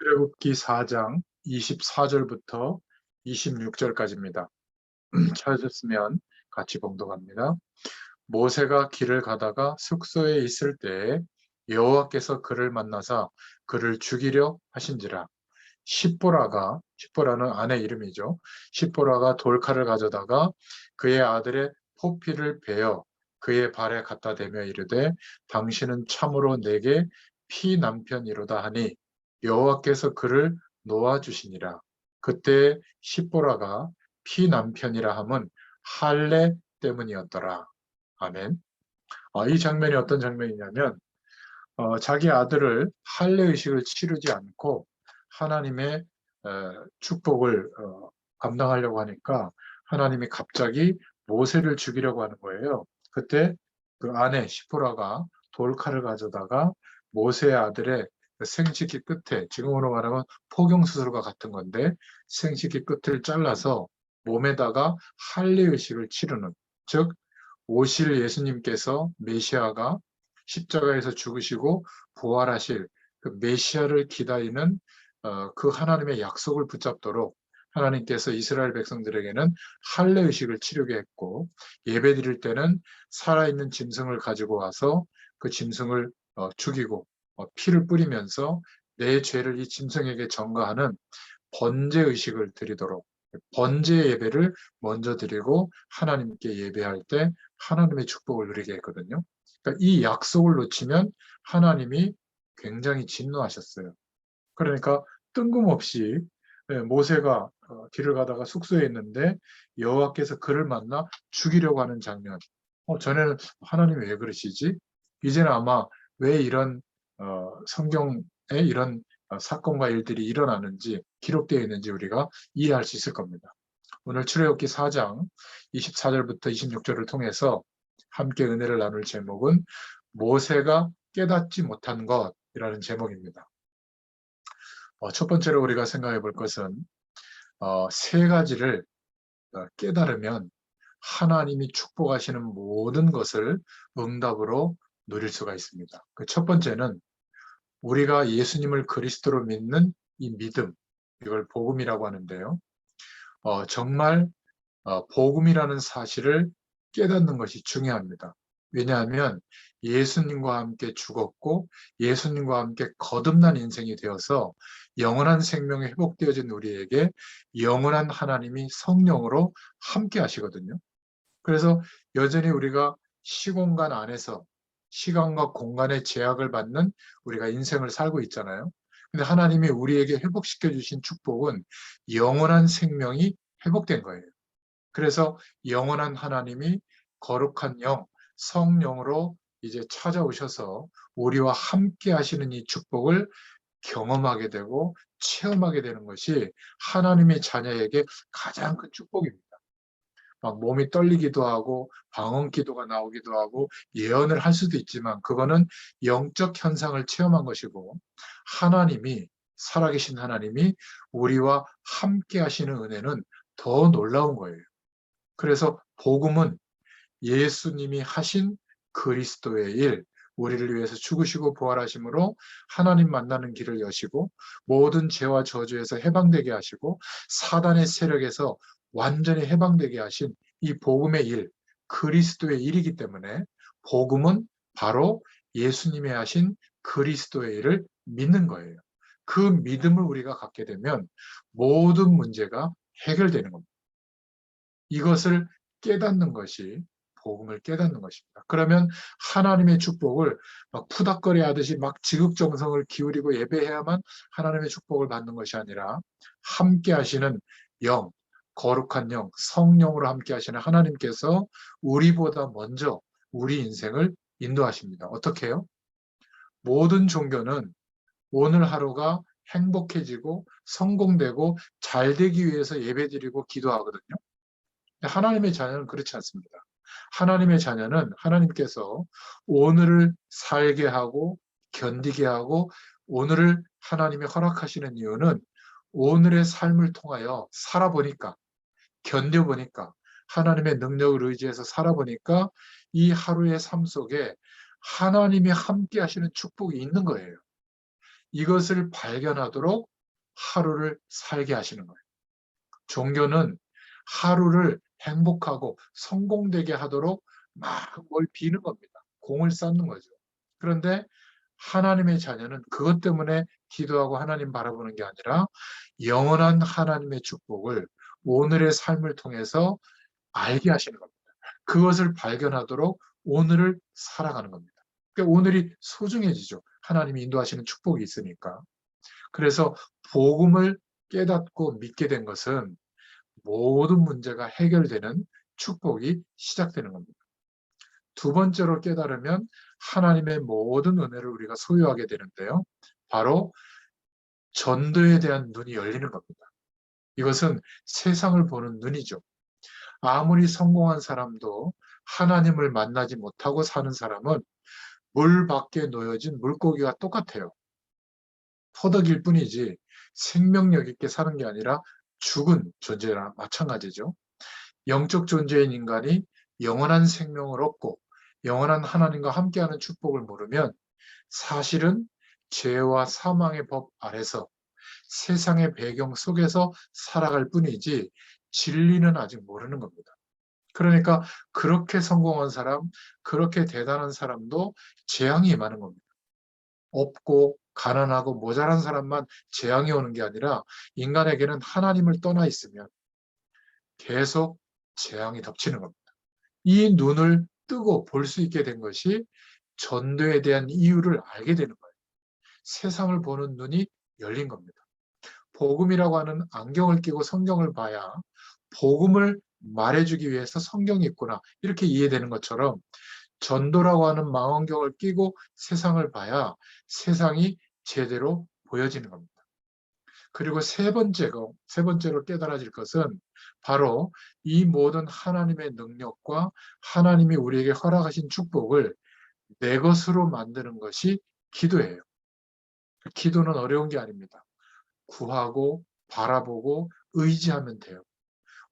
출애굽기 4장 24절부터 26절까지입니다. 찾으셨으면 같이 봉독합니다. 모세가 길을 가다가 숙소에 있을 때에 여호와께서 그를 만나사 그를 죽이려 하신지라. 십보라는 아내 이름이죠. 십보라가 돌칼을 가져다가 그의 아들의 포피를 베어 그의 발에 갖다 대며 이르되 당신은 참으로 내게 피남편이로다 하니 여호와께서 그를 놓아주시니라. 그때 십보라가 피남편이라 함은 할례 때문이었더라. 아멘. 이 장면이 어떤 장면이냐면 자기 아들을 할례 의식을 치르지 않고 하나님의 축복을 감당하려고 하니까 하나님이 갑자기 모세를 죽이려고 하는 거예요. 그때 그 아내 시포라가 돌칼을 가져다가 모세의 아들의 생식기 끝에, 지금으로 말하면 포경수술과 같은 건데, 생식기 끝을 잘라서 몸에다가 할례 의식을 치르는, 즉 오실 예수님께서 메시아가 십자가에서 죽으시고 부활하실 그 메시아를 기다리는 그 하나님의 약속을 붙잡도록 하나님께서 이스라엘 백성들에게는 할례 의식을 치르게 했고, 예배 드릴 때는 살아있는 짐승을 가지고 와서 그 짐승을 죽이고 피를 뿌리면서 내 죄를 이 짐승에게 전가하는 번제 의식을 드리도록, 번제 예배를 먼저 드리고 하나님께 예배할 때 하나님의 축복을 누리게 했거든요. 그러니까 이 약속을 놓치면 하나님이 굉장히 진노하셨어요. 그러니까 뜬금없이 모세가 길을 가다가 숙소에 있는데 여호와께서 그를 만나 죽이려고 하는 장면. 전에는 하나님이 왜 그러시지? 이제는 아마 왜 이런 성경에 이런 사건과 일들이 일어나는지 기록되어 있는지 우리가 이해할 수 있을 겁니다. 오늘 출애굽기 4장 24절부터 26절을 통해서 함께 은혜를 나눌 제목은 모세가 깨닫지 못한 것이라는 제목입니다. 첫 번째로 우리가 생각해 볼 것은 세 가지를 깨달으면 하나님이 축복하시는 모든 것을 응답으로 누릴 수가 있습니다. 그 첫 번째는 우리가 예수님을 그리스도로 믿는 이 믿음, 이걸 복음이라고 하는데요. 정말 복음이라는 사실을 깨닫는 것이 중요합니다. 왜냐하면 예수님과 함께 죽었고 예수님과 함께 거듭난 인생이 되어서 영원한 생명이 회복되어진 우리에게 영원한 하나님이 성령으로 함께 하시거든요. 그래서 여전히 우리가 시공간 안에서 시간과 공간의 제약을 받는 우리가 인생을 살고 있잖아요. 근데 하나님이 우리에게 회복시켜 주신 축복은 영원한 생명이 회복된 거예요. 그래서 영원한 하나님이 거룩한 영, 성령으로 이제 찾아오셔서 우리와 함께 하시는 이 축복을 경험하게 되고 체험하게 되는 것이 하나님의 자녀에게 가장 큰 축복입니다. 막 몸이 떨리기도 하고 방언 기도가 나오기도 하고 예언을 할 수도 있지만 그거는 영적 현상을 체험한 것이고 하나님이 살아계신 하나님이 우리와 함께 하시는 은혜는 더 놀라운 거예요. 그래서 복음은 예수님이 하신 그리스도의 일, 우리를 위해서 죽으시고 부활하심으로 하나님 만나는 길을 여시고 모든 죄와 저주에서 해방되게 하시고 사단의 세력에서 완전히 해방되게 하신 이 복음의 일, 그리스도의 일이기 때문에 복음은 바로 예수님이 하신 그리스도의 일을 믿는 거예요. 그 믿음을 우리가 갖게 되면 모든 문제가 해결되는 겁니다. 이것을 깨닫는 것이 복음을 깨닫는 것입니다. 그러면 하나님의 축복을 막 푸닥거리 하듯이 막 지극정성을 기울이고 예배해야만 하나님의 축복을 받는 것이 아니라 함께 하시는 영, 거룩한 영, 성령으로 함께 하시는 하나님께서 우리보다 먼저 우리 인생을 인도하십니다. 어떻게 해요? 모든 종교는 오늘 하루가 행복해지고 성공되고 잘 되기 위해서 예배드리고 기도하거든요. 하나님의 자녀는 그렇지 않습니다. 하나님의 자녀는 하나님께서 오늘을 살게 하고 견디게 하고 오늘을 하나님이 허락하시는 이유는 오늘의 삶을 통하여 살아보니까 견뎌보니까 하나님의 능력을 의지해서 살아보니까 이 하루의 삶 속에 하나님이 함께 하시는 축복이 있는 거예요. 이것을 발견하도록 하루를 살게 하시는 거예요. 종교는 하루를 행복하고 성공되게 하도록 막 뭘 비는 겁니다. 공을 쌓는 거죠. 그런데 하나님의 자녀는 그것 때문에 기도하고 하나님 바라보는 게 아니라 영원한 하나님의 축복을 오늘의 삶을 통해서 알게 하시는 겁니다. 그것을 발견하도록 오늘을 살아가는 겁니다. 그러니까 오늘이 소중해지죠. 하나님이 인도하시는 축복이 있으니까. 그래서 복음을 깨닫고 믿게 된 것은 모든 문제가 해결되는 축복이 시작되는 겁니다. 두 번째로 깨달으면 하나님의 모든 은혜를 우리가 소유하게 되는데요. 바로 전도에 대한 눈이 열리는 겁니다. 이것은 세상을 보는 눈이죠. 아무리 성공한 사람도 하나님을 만나지 못하고 사는 사람은 물 밖에 놓여진 물고기와 똑같아요. 허덕일 뿐이지 생명력 있게 사는 게 아니라 죽은 존재랑 마찬가지죠. 영적 존재인 인간이 영원한 생명을 얻고 영원한 하나님과 함께하는 축복을 모르면 사실은 죄와 사망의 법 아래서 세상의 배경 속에서 살아갈 뿐이지 진리는 아직 모르는 겁니다. 그러니까 그렇게 성공한 사람, 그렇게 대단한 사람도 재앙이 임하는 겁니다. 없고 가난하고 모자란 사람만 재앙이 오는 게 아니라 인간에게는 하나님을 떠나 있으면 계속 재앙이 덮치는 겁니다. 이 눈을 뜨고 볼 수 있게 된 것이 전도에 대한 이유를 알게 되는 거예요. 세상을 보는 눈이 열린 겁니다. 복음이라고 하는 안경을 끼고 성경을 봐야 복음을 말해주기 위해서 성경이 있구나 이렇게 이해되는 것처럼 전도라고 하는 망원경을 끼고 세상을 봐야 세상이 제대로 보여지는 겁니다. 그리고 세 번째로 깨달아질 것은 바로 이 모든 하나님의 능력과 하나님이 우리에게 허락하신 축복을 내 것으로 만드는 것이 기도예요. 기도는 어려운 게 아닙니다. 구하고 바라보고 의지하면 돼요.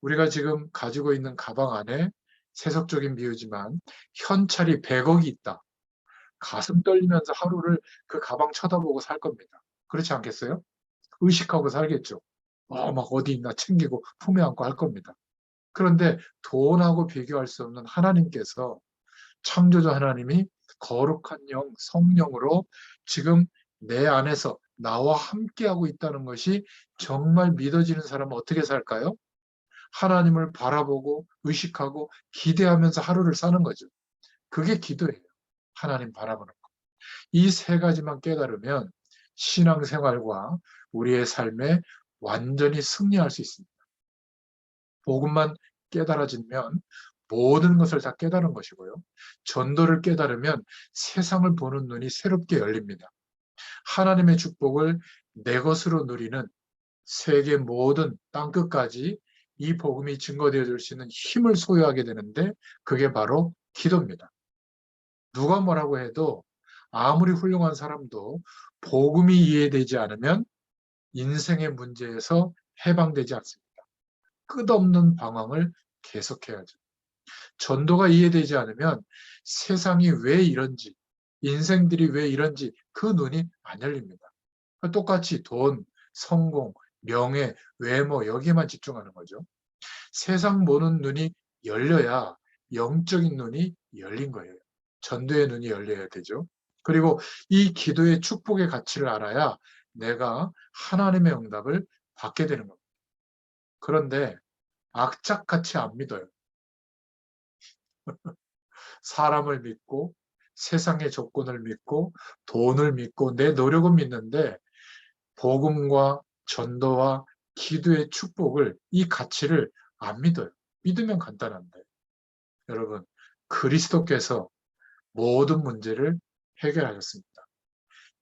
우리가 지금 가지고 있는 가방 안에 세속적인 비유지만 현찰이 100억이 있다. 가슴 떨리면서 하루를 그 가방 쳐다보고 살 겁니다. 그렇지 않겠어요? 의식하고 살겠죠. 막 어디 있나 챙기고 품에 안고 할 겁니다. 그런데 돈하고 비교할 수 없는 하나님께서 창조주 하나님이 거룩한 영, 성령으로 지금 내 안에서 나와 함께하고 있다는 것이 정말 믿어지는 사람은 어떻게 살까요? 하나님을 바라보고 의식하고 기대하면서 하루를 사는 거죠. 그게 기도예요. 하나님 바라보는 거. 이 세 가지만 깨달으면 신앙생활과 우리의 삶에 완전히 승리할 수 있습니다. 복음만 깨달아지면 모든 것을 다 깨달은 것이고요. 전도를 깨달으면 세상을 보는 눈이 새롭게 열립니다. 하나님의 축복을 내 것으로 누리는 세계 모든 땅끝까지 이 복음이 증거되어 줄 수 있는 힘을 소유하게 되는데 그게 바로 기도입니다. 누가 뭐라고 해도 아무리 훌륭한 사람도 복음이 이해되지 않으면 인생의 문제에서 해방되지 않습니다. 끝없는 방황을 계속해야죠. 전도가 이해되지 않으면 세상이 왜 이런지, 인생들이 왜 이런지 그 눈이 안 열립니다. 똑같이 돈, 성공, 명예, 외모 여기에만 집중하는 거죠. 세상 보는 눈이 열려야 영적인 눈이 열린 거예요. 전도의 눈이 열려야 되죠. 그리고 이 기도의 축복의 가치를 알아야 내가 하나님의 응답을 받게 되는 겁니다. 그런데 악착같이 안 믿어요. 사람을 믿고 세상의 조건을 믿고 돈을 믿고 내 노력은 믿는데 복음과 전도와 기도의 축복을 이 가치를 안 믿어요. 믿으면 간단한데 여러분 그리스도께서 모든 문제를 해결하셨습니다.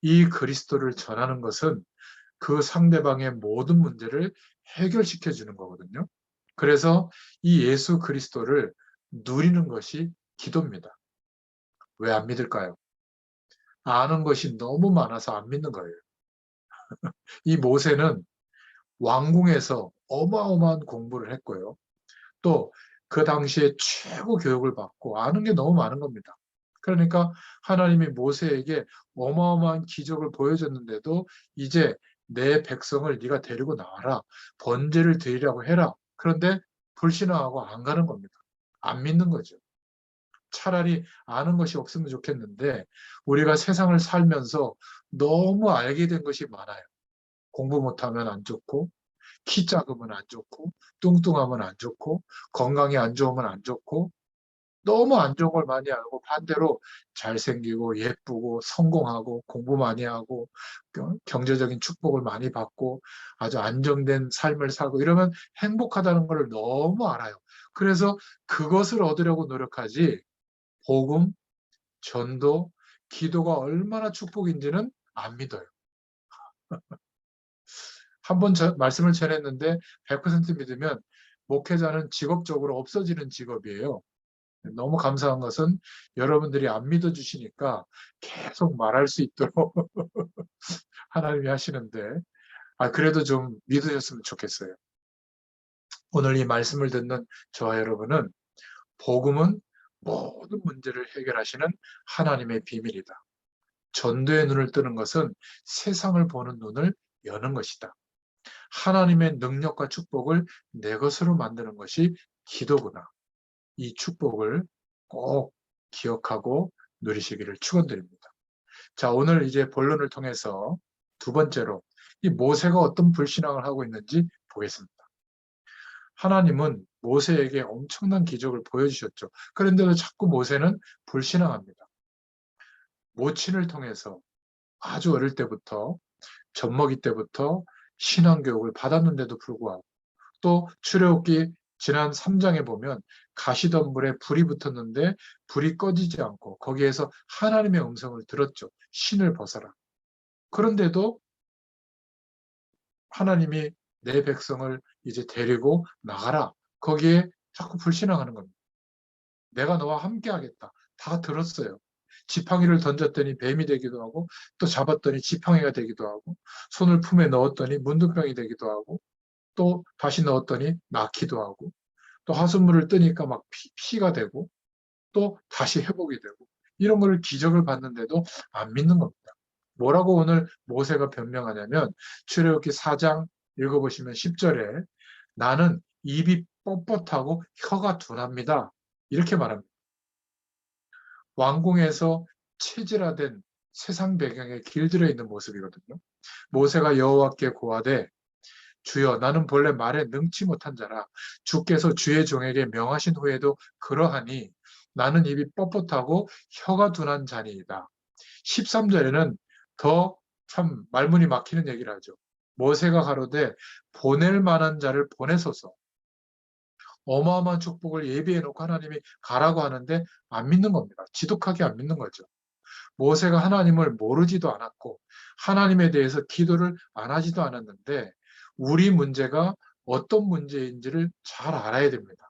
이 그리스도를 전하는 것은 그 상대방의 모든 문제를 해결시켜 주는 거거든요. 그래서 이 예수 그리스도를 누리는 것이 기도입니다. 왜 안 믿을까요? 아는 것이 너무 많아서 안 믿는 거예요. 이 모세는 왕궁에서 어마어마한 공부를 했고요. 또 그 당시에 최고 교육을 받고 아는 게 너무 많은 겁니다. 그러니까 하나님이 모세에게 어마어마한 기적을 보여줬는데도 이제 내 백성을 네가 데리고 나와라. 번제를 드리라고 해라. 그런데 불신앙하고 안 가는 겁니다. 안 믿는 거죠. 차라리 아는 것이 없으면 좋겠는데 우리가 세상을 살면서 너무 알게 된 것이 많아요. 공부 못하면 안 좋고, 키 작으면 안 좋고, 뚱뚱하면 안 좋고, 건강이 안 좋으면 안 좋고, 너무 안 좋은 걸 많이 알고 반대로 잘생기고 예쁘고 성공하고 공부 많이 하고 경제적인 축복을 많이 받고 아주 안정된 삶을 살고 이러면 행복하다는 걸 너무 알아요. 그래서 그것을 얻으려고 노력하지 복음, 전도, 기도가 얼마나 축복인지는 안 믿어요. 한 번 말씀을 전했는데 100% 믿으면 목회자는 직업적으로 없어지는 직업이에요. 너무 감사한 것은 여러분들이 안 믿어주시니까 계속 말할 수 있도록 하나님이 하시는데, 그래도 좀 믿으셨으면 좋겠어요. 오늘 이 말씀을 듣는 저와 여러분은 복음은 모든 문제를 해결하시는 하나님의 비밀이다. 전도의 눈을 뜨는 것은 세상을 보는 눈을 여는 것이다. 하나님의 능력과 축복을 내 것으로 만드는 것이 기도구나. 이 축복을 꼭 기억하고 누리시기를 축원드립니다. 자, 오늘 이제 본론을 통해서 두 번째로 이 모세가 어떤 불신앙을 하고 있는지 보겠습니다. 하나님은 모세에게 엄청난 기적을 보여주셨죠. 그런데도 자꾸 모세는 불신앙합니다. 모친을 통해서 아주 어릴 때부터 젖먹이 때부터 신앙교육을 받았는데도 불구하고 또 출애굽기 지난 3장에 보면 가시덤불에 불이 붙었는데 불이 꺼지지 않고 거기에서 하나님의 음성을 들었죠. 신을 벗어라. 그런데도 하나님이 내 백성을 이제 데리고 나가라. 거기에 자꾸 불신앙하는 겁니다. 내가 너와 함께 하겠다. 다 들었어요. 지팡이를 던졌더니 뱀이 되기도 하고 또 잡았더니 지팡이가 되기도 하고 손을 품에 넣었더니 문둥병이 되기도 하고 또 다시 넣었더니 낫기도 하고 또 하수물을 뜨니까 막 피가 되고 또 다시 회복이 되고 이런 걸 기적을 봤는데도 안 믿는 겁니다. 뭐라고 오늘 모세가 변명하냐면 출애굽기 4장 읽어보시면 10절에 나는 입이 뻣뻣하고 혀가 둔합니다. 이렇게 말합니다. 왕궁에서 체질화된 세상 배경에 길들여 있는 모습이거든요. 모세가 여호와께 고하되 주여 나는 본래 말에 능치 못한 자라 주께서 주의 종에게 명하신 후에도 그러하니 나는 입이 뻣뻣하고 혀가 둔한 자니이다. 13절에는 더 참 말문이 막히는 얘기를 하죠. 모세가 가로되 보낼 만한 자를 보내소서. 어마어마한 축복을 예비해 놓고 하나님이 가라고 하는데 안 믿는 겁니다. 지독하게 안 믿는 거죠. 모세가 하나님을 모르지도 않았고 하나님에 대해서 기도를 안 하지도 않았는데 우리 문제가 어떤 문제인지를 잘 알아야 됩니다.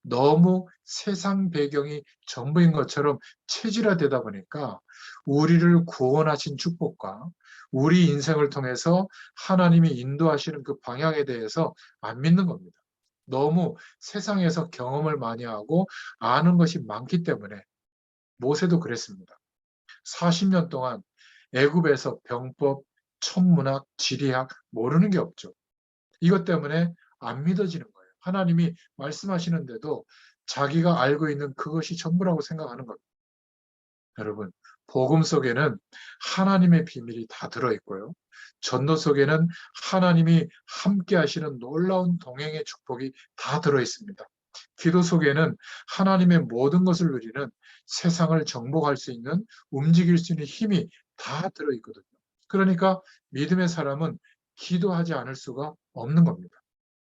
너무 세상 배경이 전부인 것처럼 체질화되다 보니까 우리를 구원하신 축복과 우리 인생을 통해서 하나님이 인도하시는 그 방향에 대해서 안 믿는 겁니다. 너무 세상에서 경험을 많이 하고 아는 것이 많기 때문에 모세도 그랬습니다. 40년 동안 애굽에서 병법, 천문학, 지리학 모르는 게 없죠. 이것 때문에 안 믿어지는 거예요. 하나님이 말씀하시는데도 자기가 알고 있는 그것이 전부라고 생각하는 겁니다. 여러분, 복음 속에는 하나님의 비밀이 다 들어있고요. 전도 속에는 하나님이 함께 하시는 놀라운 동행의 축복이 다 들어있습니다. 기도 속에는 하나님의 모든 것을 누리는 세상을 정복할 수 있는 움직일 수 있는 힘이 다 들어있거든요. 그러니까 믿음의 사람은 기도하지 않을 수가 없는 겁니다.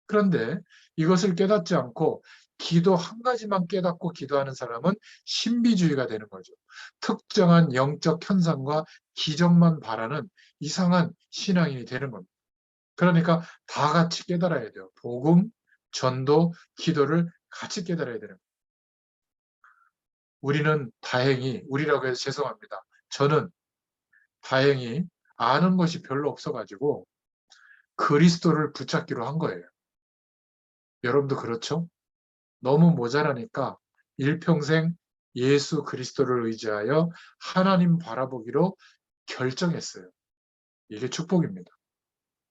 그런데 이것을 깨닫지 않고 기도 한 가지만 깨닫고 기도하는 사람은 신비주의가 되는 거죠. 특정한 영적 현상과 기적만 바라는 이상한 신앙인이 되는 겁니다. 그러니까 다 같이 깨달아야 돼요. 복음, 전도, 기도를 같이 깨달아야 되는 거예요. 우리는 다행히, 우리라고 해서 죄송합니다. 저는 다행히 아는 것이 별로 없어가지고 그리스도를 붙잡기로 한 거예요. 여러분도 그렇죠? 너무 모자라니까 일평생 예수 그리스도를 의지하여 하나님 바라보기로 결정했어요. 이게 축복입니다.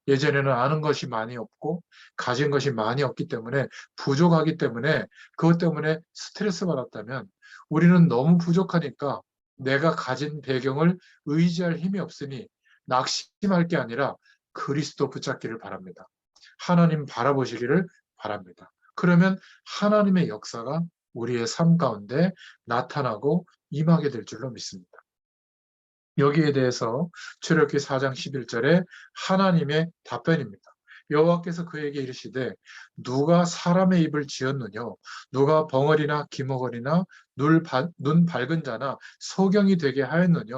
예전에는 아는 것이 많이 없고 가진 것이 많이 없기 때문에 부족하기 때문에 그것 때문에 스트레스 받았다면 우리는 너무 부족하니까 내가 가진 배경을 의지할 힘이 없으니 낙심할 게 아니라 그리스도 붙잡기를 바랍니다. 하나님 바라보시기를 바랍니다. 그러면 하나님의 역사가 우리의 삶 가운데 나타나고 임하게 될 줄로 믿습니다. 여기에 대해서 출애굽기 4장 11절에 하나님의 답변입니다. 여호와께서 그에게 이르시되 누가 사람의 입을 지었느냐 누가 벙어리나 기머거리나 눈 밝은 자나 소경이 되게 하였느냐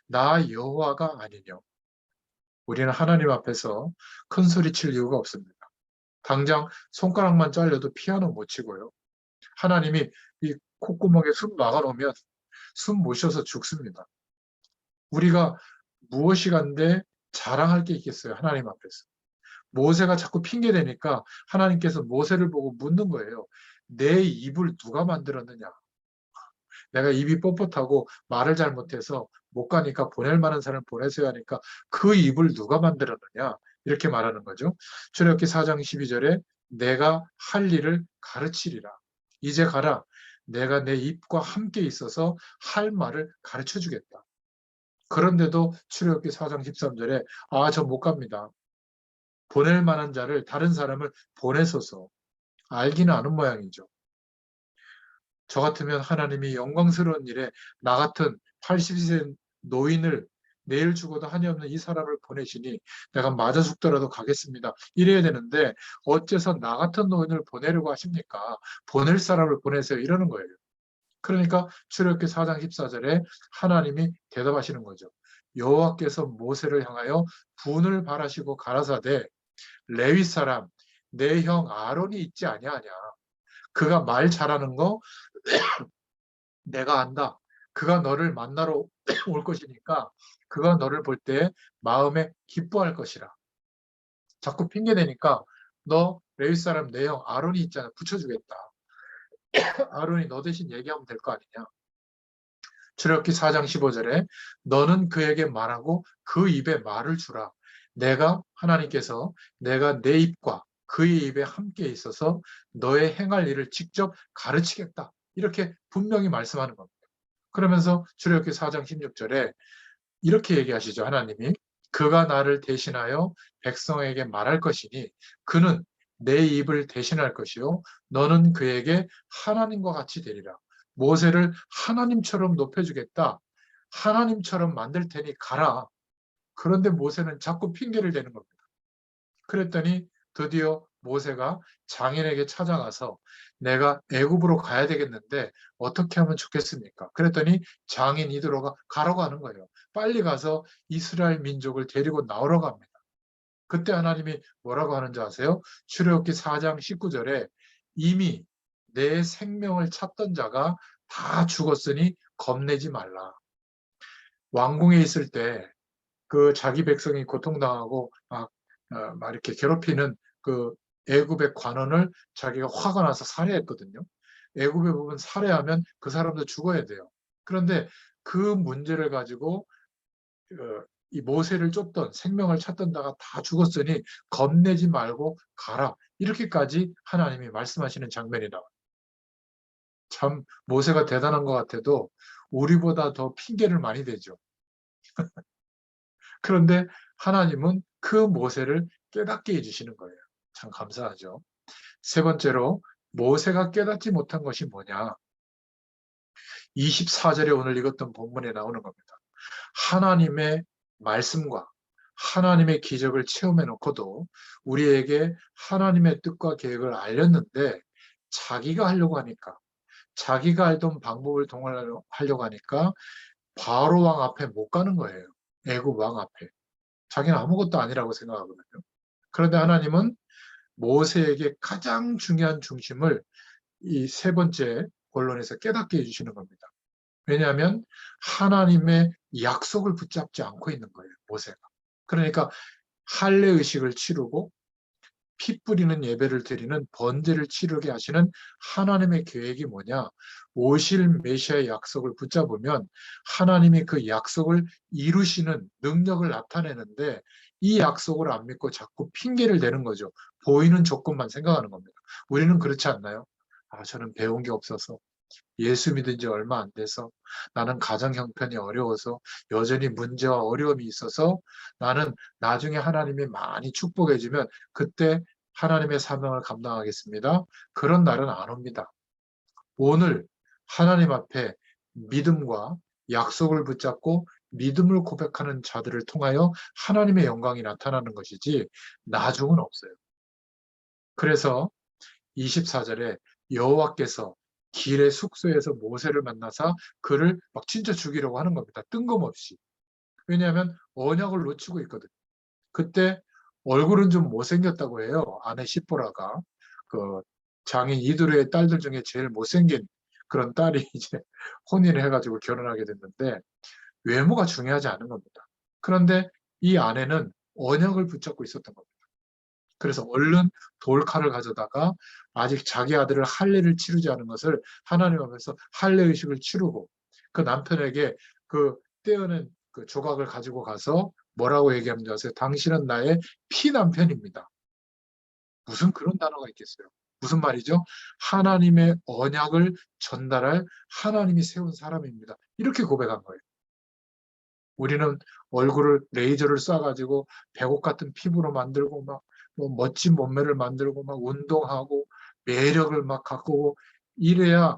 나 여호와가 아니냐. 우리는 하나님 앞에서 큰 소리 칠 이유가 없습니다. 당장 손가락만 잘려도 피아노 못 치고요. 하나님이 이 콧구멍에 숨 막아놓으면 숨 못 쉬어서 죽습니다. 우리가 무엇이 간데 자랑할 게 있겠어요, 하나님 앞에서. 모세가 자꾸 핑계대니까 하나님께서 모세를 보고 묻는 거예요. 내 입을 누가 만들었느냐? 내가 입이 뻣뻣하고 말을 잘못해서 못 가니까 보낼 만한 사람을 보내줘야 하니까 그 입을 누가 만들었느냐? 이렇게 말하는 거죠. 출애굽기 4장 12절에 내가 할 일을 가르치리라. 이제 가라. 내가 내 입과 함께 있어서 할 말을 가르쳐 주겠다. 그런데도 출애굽기 4장 13절에 저 못 갑니다. 보낼 만한 자를 다른 사람을 보내소서. 알기는 아는 모양이죠. 저 같으면 하나님이 영광스러운 일에 나 같은 80세 노인을 내일 죽어도 한이 없는 이 사람을 보내시니 내가 맞아 죽더라도 가겠습니다. 이래야 되는데 어째서 나 같은 노인을 보내려고 하십니까? 보낼 사람을 보내세요. 이러는 거예요. 그러니까 출애굽기 4장 14절에 하나님이 대답하시는 거죠. 여호와께서 모세를 향하여 분을 발하시고 가라사대 레위 사람 내 형 아론이 있지 아니하냐. 그가 말 잘하는 거 내가 안다. 그가 너를 만나러 올 것이니까 그가 너를 볼 때 마음에 기뻐할 것이라. 자꾸 핑계대니까 너 레위 사람 내 형 아론이 있잖아. 붙여주겠다. 아론이 너 대신 얘기하면 될 거 아니냐. 출애굽기 4장 15절에 너는 그에게 말하고 그 입에 말을 주라. 하나님께서 내가 내 입과 그의 입에 함께 있어서 너의 행할 일을 직접 가르치겠다. 이렇게 분명히 말씀하는 겁니다. 그러면서 출애굽기 4장 16절에 이렇게 얘기하시죠. 하나님이 그가 나를 대신하여 백성에게 말할 것이니 그는 내 입을 대신할 것이요 너는 그에게 하나님과 같이 되리라. 모세를 하나님처럼 높여주겠다. 하나님처럼 만들 테니 가라. 그런데 모세는 자꾸 핑계를 대는 겁니다. 그랬더니 드디어 모세가 장인에게 찾아가서 내가 애굽으로 가야 되겠는데 어떻게 하면 좋겠습니까? 그랬더니 장인 이드로가 가라고 하는 거예요. 빨리 가서 이스라엘 민족을 데리고 나오라고 합니다. 그때 하나님이 뭐라고 하는지 아세요? 출애굽기 4장 19절에 이미 내 생명을 찾던 자가 다 죽었으니 겁내지 말라. 왕궁에 있을 때 그 자기 백성이 고통당하고 막 이렇게 괴롭히는 그 애굽의 관원을 자기가 화가 나서 살해했거든요. 애굽에 보면 살해하면 그 사람도 죽어야 돼요. 그런데 그 문제를 가지고 이 모세를 쫓던 생명을 찾던 자가 다 죽었으니 겁내지 말고 가라. 이렇게까지 하나님이 말씀하시는 장면이 나와요. 참 모세가 대단한 것 같아도 우리보다 더 핑계를 많이 대죠. 그런데 하나님은 그 모세를 깨닫게 해주시는 거예요. 참 감사하죠. 세 번째로 모세가 깨닫지 못한 것이 뭐냐? 24절에 오늘 읽었던 본문에 나오는 겁니다. 하나님의 말씀과 하나님의 기적을 체험해 놓고도 우리에게 하나님의 뜻과 계획을 알렸는데 자기가 하려고 하니까 자기가 알던 방법을 동원하려고 하니까 바로 왕 앞에 못 가는 거예요. 애굽 왕 앞에. 자기는 아무것도 아니라고 생각하거든요. 그런데 하나님은 모세에게 가장 중요한 중심을 이 세 번째 본론에서 깨닫게 해주시는 겁니다. 왜냐하면 하나님의 약속을 붙잡지 않고 있는 거예요, 모세가. 그러니까 할례 의식을 치르고 피 뿌리는 예배를 드리는 번제를 치르게 하시는 하나님의 계획이 뭐냐? 오실 메시아의 약속을 붙잡으면 하나님이 그 약속을 이루시는 능력을 나타내는데 이 약속을 안 믿고 자꾸 핑계를 대는 거죠. 보이는 조건만 생각하는 겁니다. 우리는 그렇지 않나요? 저는 배운 게 없어서 예수 믿은 지 얼마 안 돼서 나는 가정 형편이 어려워서 여전히 문제와 어려움이 있어서 나는 나중에 하나님이 많이 축복해 주면 그때 하나님의 사명을 감당하겠습니다. 그런 날은 안 옵니다. 오늘 하나님 앞에 믿음과 약속을 붙잡고 믿음을 고백하는 자들을 통하여 하나님의 영광이 나타나는 것이지 나중은 없어요. 그래서 24절에 여호와께서 길의 숙소에서 모세를 만나사 그를 막 진짜 죽이려고 하는 겁니다. 뜬금없이. 왜냐하면 언약을 놓치고 있거든. 그때 얼굴은 좀 못생겼다고 해요. 아내 시보라가. 그 장인 이드로의 딸들 중에 제일 못생긴 그런 딸이 이제 혼인을 해가지고 결혼하게 됐는데 외모가 중요하지 않은 겁니다. 그런데 이 아내는 언약을 붙잡고 있었던 겁니다. 그래서 얼른 돌칼을 가져다가 아직 자기 아들을 할례를 치르지 않은 것을 하나님 앞에서 할례 의식을 치르고 그 남편에게 그 떼어낸 그 조각을 가지고 가서 뭐라고 얘기하는지 아세요? 당신은 나의 피남편입니다. 무슨 그런 단어가 있겠어요? 무슨 말이죠? 하나님의 언약을 전달할 하나님이 세운 사람입니다. 이렇게 고백한 거예요. 우리는 얼굴을 레이저를 쏴가지고 백옥 같은 피부로 만들고 뭐 멋진 몸매를 만들고 막 운동하고 매력을 막 가꾸고 이래야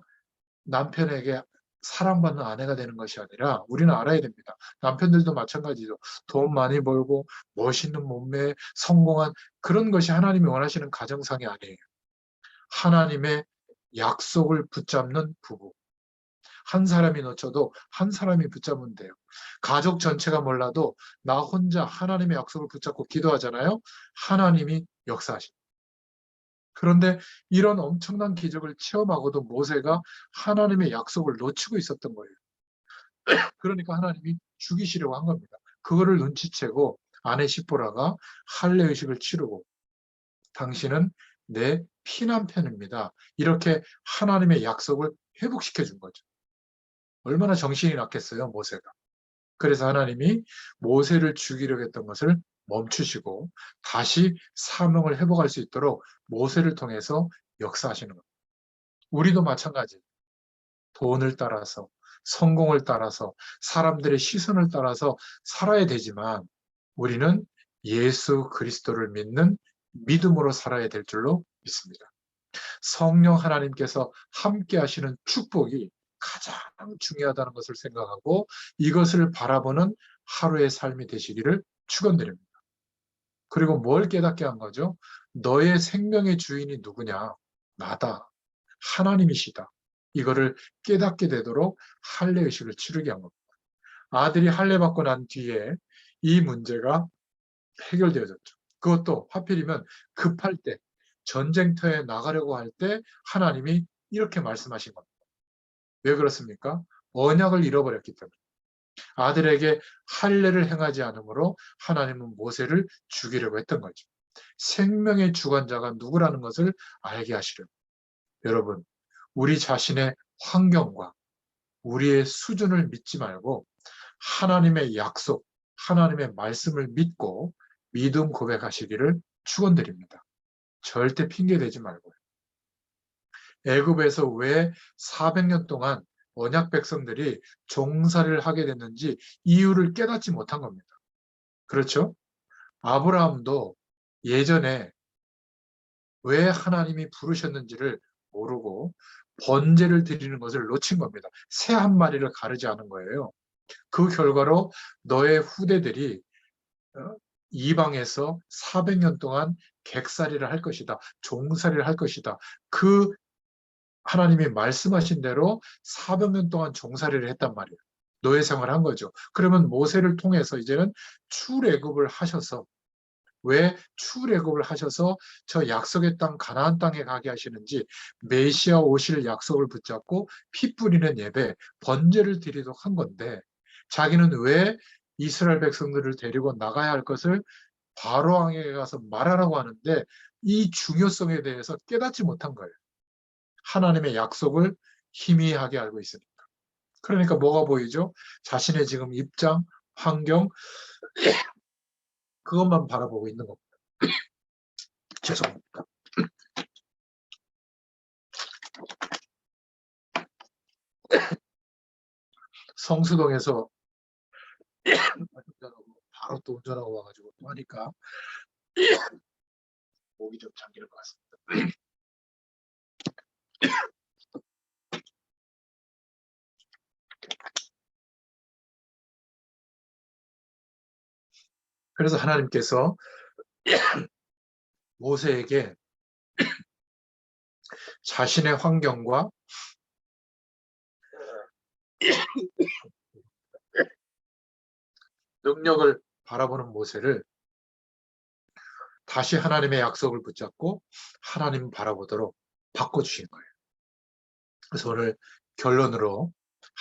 남편에게 사랑받는 아내가 되는 것이 아니라 우리는 알아야 됩니다. 남편들도 마찬가지죠. 돈 많이 벌고 멋있는 몸매, 성공한 그런 것이 하나님이 원하시는 가정상이 아니에요. 하나님의 약속을 붙잡는 부부. 한 사람이 놓쳐도 한 사람이 붙잡으면 돼요. 가족 전체가 몰라도 나 혼자 하나님의 약속을 붙잡고 기도하잖아요. 하나님이 역사하십니다. 그런데 이런 엄청난 기적을 체험하고도 모세가 하나님의 약속을 놓치고 있었던 거예요. 그러니까 하나님이 죽이시려고 한 겁니다. 그거를 눈치채고 아내 시보라가 할례 의식을 치르고 당신은 내 피남편입니다. 이렇게 하나님의 약속을 회복시켜 준 거죠. 얼마나 정신이 났겠어요, 모세가. 그래서 하나님이 모세를 죽이려고 했던 것을 멈추시고 다시 사명을 회복할 수 있도록 모세를 통해서 역사하시는 겁니다. 우리도 마찬가지. 돈을 따라서, 성공을 따라서, 사람들의 시선을 따라서 살아야 되지만 우리는 예수 그리스도를 믿는 믿음으로 살아야 될 줄로 믿습니다. 성령 하나님께서 함께 하시는 축복이 가장 중요하다는 것을 생각하고 이것을 바라보는 하루의 삶이 되시기를 축원드립니다. 그리고 뭘 깨닫게 한 거죠? 너의 생명의 주인이 누구냐? 나다. 하나님이시다. 이거를 깨닫게 되도록 할례 의식을 치르게 한 겁니다. 아들이 할례 받고 난 뒤에 이 문제가 해결되어졌죠. 그것도 하필이면 급할 때, 전쟁터에 나가려고 할 때 하나님이 이렇게 말씀하신 겁니다. 왜 그렇습니까? 언약을 잃어버렸기 때문에. 아들에게 할례를 행하지 않으므로 하나님은 모세를 죽이려고 했던 거죠. 생명의 주관자가 누구라는 것을 알게 하시려고. 여러분, 우리 자신의 환경과 우리의 수준을 믿지 말고 하나님의 약속, 하나님의 말씀을 믿고 믿음 고백하시기를 축원드립니다. 절대 핑계 대지 말고요. 애굽에서 왜 400년 동안 언약 백성들이 종살이를 하게 됐는지 이유를 깨닫지 못한 겁니다. 그렇죠? 아브라함도 예전에 왜 하나님이 부르셨는지를 모르고 번제를 드리는 것을 놓친 겁니다. 새 한 마리를 가르지 않은 거예요. 그 결과로 너의 후대들이 이방에서 400년 동안 객살이를 할 것이다. 종살이를 할 것이다. 그 하나님이 말씀하신 대로 400년 동안 종살이를 했단 말이에요. 노예 생활을 한 거죠. 그러면 모세를 통해서 이제는 출애굽을 하셔서 왜 출애굽을 하셔서 저 약속의 땅 가나안 땅에 가게 하시는지 메시아 오실 약속을 붙잡고 피 뿌리는 예배, 번제를 드리도록 한 건데 자기는 왜 이스라엘 백성들을 데리고 나가야 할 것을 바로왕에게 가서 말하라고 하는데 이 중요성에 대해서 깨닫지 못한 거예요. 하나님의 약속을 희미하게 알고 있으니까. 그러니까 뭐가 보이죠? 자신의 지금 입장, 환경, 그것만 바라보고 있는 겁니다. 죄송합니다. 성수동에서 운전하고 바로 또 운전하고 와가지고 또 하니까 목이 좀 잠기는 것 같습니다. 그래서 하나님께서 모세에게 자신의 환경과 능력을 바라보는 모세를 다시 하나님의 약속을 붙잡고 하나님 바라보도록 바꿔주신 거예요. 그래서 오늘 결론으로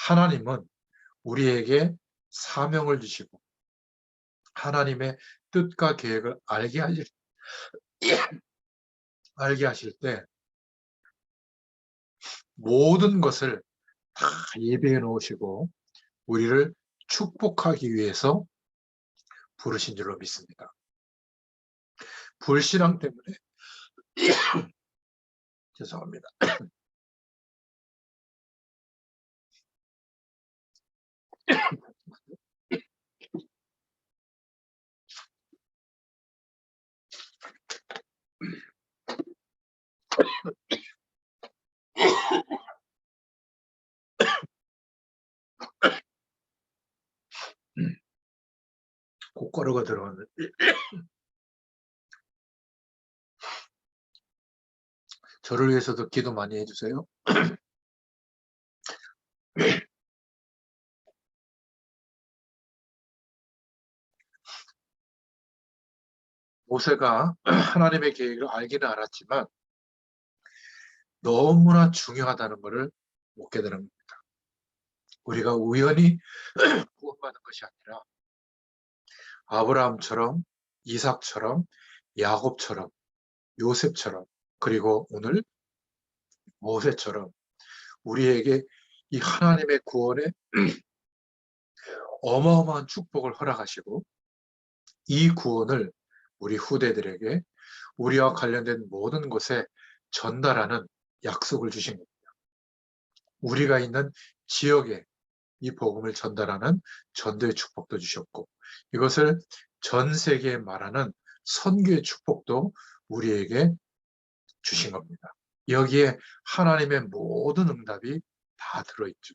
하나님은 우리에게 사명을 주시고 하나님의 뜻과 계획을 알게 하실 때 모든 것을 다 예배해 놓으시고 우리를 축복하기 위해서 부르신 줄로 믿습니다. 불신앙 때문에 죄송합니다. 고가루가 들어왔는데 저를 위해서도 기도 많이 해주세요. 모세가 하나님의 계획을 알기는 알았지만 너무나 중요하다는 것을 못 깨달은 겁니다. 우리가 우연히 구원받은 것이 아니라 아브라함처럼, 이삭처럼, 야곱처럼, 요셉처럼, 그리고 오늘 모세처럼 우리에게 이 하나님의 구원에 어마어마한 축복을 허락하시고 이 구원을 우리 후대들에게 우리와 관련된 모든 것에 전달하는 약속을 주신 겁니다. 우리가 있는 지역에 이 복음을 전달하는 전도의 축복도 주셨고 이것을 전 세계에 말하는 선교의 축복도 우리에게 주신 겁니다. 여기에 하나님의 모든 응답이 다 들어있죠.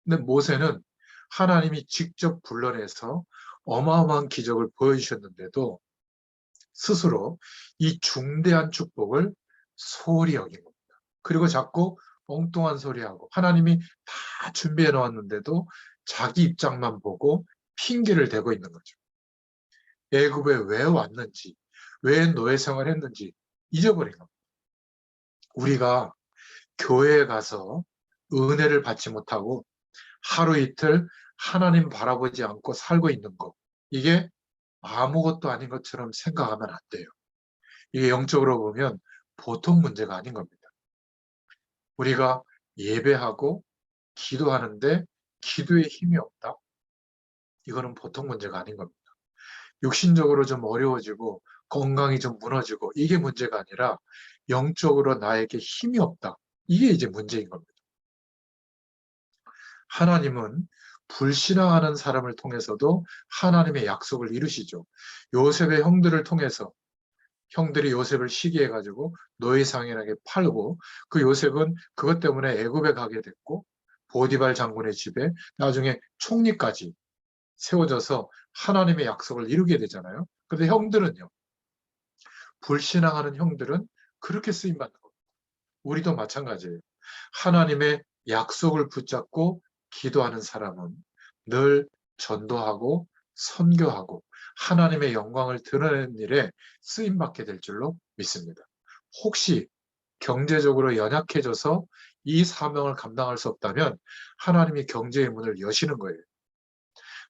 근데 모세는 하나님이 직접 불러내서 어마어마한 기적을 보여주셨는데도 스스로 이 중대한 축복을 소홀히 여긴 겁니다. 그리고 자꾸 엉뚱한 소리하고 하나님이 다 준비해 놓았는데도 자기 입장만 보고 핑계를 대고 있는 거죠. 애굽에 왜 왔는지, 왜 노예 생활했는지 잊어버린 겁니다. 우리가 교회에 가서 은혜를 받지 못하고 하루 이틀 하나님 바라보지 않고 살고 있는 것, 이게 아무것도 아닌 것처럼 생각하면 안 돼요. 이게 영적으로 보면 보통 문제가 아닌 겁니다. 우리가 예배하고 기도하는데 기도에 힘이 없다? 이거는 보통 문제가 아닌 겁니다. 육신적으로 좀 어려워지고 건강이 좀 무너지고 이게 문제가 아니라 영적으로 나에게 힘이 없다. 이게 이제 문제인 겁니다. 하나님은 불신앙하는 사람을 통해서도 하나님의 약속을 이루시죠. 요셉의 형들을 통해서 형들이 요셉을 시기해가지고 노예상인에게 팔고 그 요셉은 그것 때문에 애굽에 가게 됐고 보디발 장군의 집에 나중에 총리까지 세워져서 하나님의 약속을 이루게 되잖아요. 그런데 형들은요. 불신앙하는 형들은 그렇게 쓰임받는 겁니다. 우리도 마찬가지예요. 하나님의 약속을 붙잡고 기도하는 사람은 늘 전도하고 선교하고 하나님의 영광을 드러내는 일에 쓰임받게 될 줄로 믿습니다. 혹시 경제적으로 연약해져서 이 사명을 감당할 수 없다면 하나님이 경제의 문을 여시는 거예요.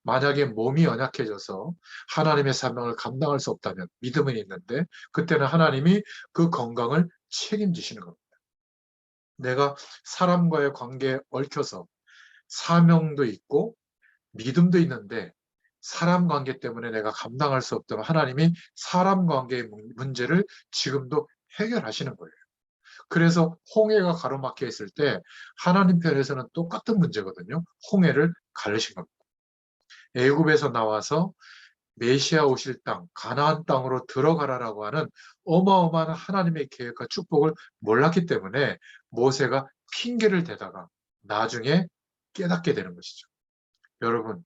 만약에 몸이 연약해져서 하나님의 사명을 감당할 수 없다면 믿음은 있는데 그때는 하나님이 그 건강을 책임지시는 겁니다. 내가 사람과의 관계에 얽혀서 사명도 있고 믿음도 있는데 사람 관계 때문에 내가 감당할 수 없다면 하나님이 사람 관계의 문제를 지금도 해결하시는 거예요. 그래서 홍해가 가로막혀 있을 때 하나님 편에서는 똑같은 문제거든요. 홍해를 가르신 겁니다. 애굽에서 나와서 메시아 오실 땅, 가나안 땅으로 들어가라라고 하는 어마어마한 하나님의 계획과 축복을 몰랐기 때문에 모세가 핑계를 대다가 나중에 깨닫게 되는 것이죠. 여러분,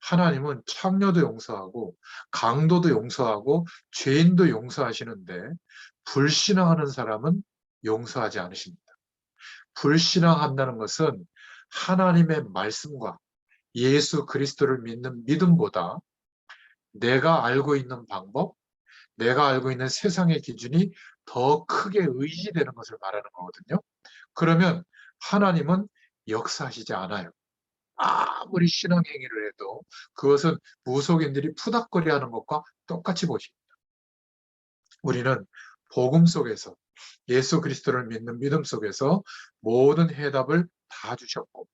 하나님은 창녀도 용서하고 강도도 용서하고 죄인도 용서하시는데 불신앙하는 사람은 용서하지 않으십니다. 불신앙한다는 것은 하나님의 말씀과 예수 그리스도를 믿는 믿음보다 내가 알고 있는 방법, 내가 알고 있는 세상의 기준이 더 크게 의지되는 것을 말하는 거거든요. 그러면 하나님은 역사하시지 않아요. 아무리 신앙 행위를 해도 그것은 무속인들이 푸닥거리하는 것과 똑같이 보십니다. 우리는 복음 속에서 예수 그리스도를 믿는 믿음 속에서 모든 해답을 다 주셨고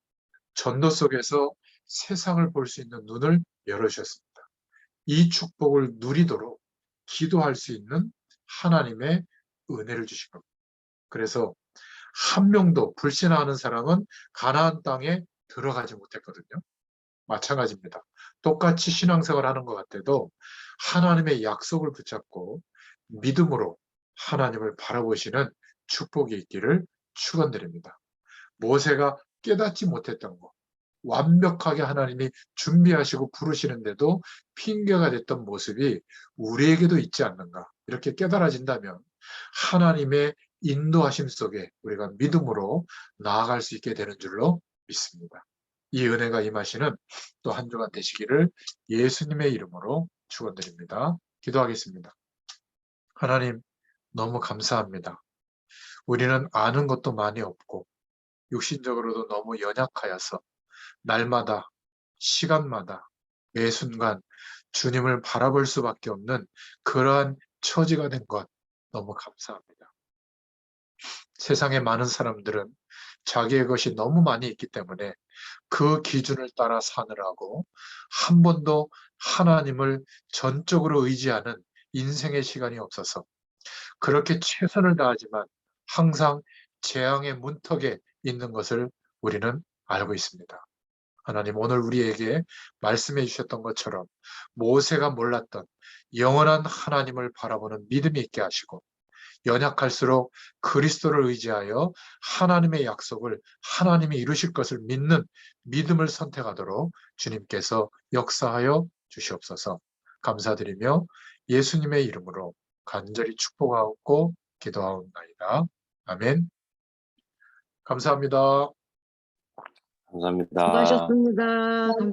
전도 속에서 세상을 볼 수 있는 눈을 열어주셨습니다. 이 축복을 누리도록 기도할 수 있는 하나님의 은혜를 주신 겁니다. 그래서 한 명도 불신하는 사람은 가나안 땅에 들어가지 못했거든요. 마찬가지입니다. 똑같이 신앙생활 하는 것 같아도 하나님의 약속을 붙잡고 믿음으로 하나님을 바라보시는 축복이 있기를 축원드립니다. 모세가 깨닫지 못했던 것, 완벽하게 하나님이 준비하시고 부르시는데도 핑계가 됐던 모습이 우리에게도 있지 않는가. 이렇게 깨달아진다면 하나님의 인도하심 속에 우리가 믿음으로 나아갈 수 있게 되는 줄로 믿습니다. 이 은혜가 임하시는 또 한 주간 되시기를 예수님의 이름으로 축원드립니다. 기도하겠습니다. 하나님 너무 감사합니다. 우리는 아는 것도 많이 없고 육신적으로도 너무 연약하여서 날마다 시간마다 매 순간 주님을 바라볼 수밖에 없는 그러한 처지가 된 것 너무 감사합니다. 세상에 많은 사람들은 자기의 것이 너무 많이 있기 때문에 그 기준을 따라 사느라고 한 번도 하나님을 전적으로 의지하는 인생의 시간이 없어서 그렇게 최선을 다하지만 항상 재앙의 문턱에 있는 것을 우리는 알고 있습니다. 하나님 오늘 우리에게 말씀해 주셨던 것처럼 모세가 몰랐던 영원한 하나님을 바라보는 믿음이 있게 하시고 연약할수록 그리스도를 의지하여 하나님의 약속을 하나님이 이루실 것을 믿는 믿음을 선택하도록 주님께서 역사하여 주시옵소서. 감사드리며 예수님의 이름으로 간절히 축복하고 기도하옵나이다. 아멘. 감사합니다. 감사합니다. 수고하셨습니다.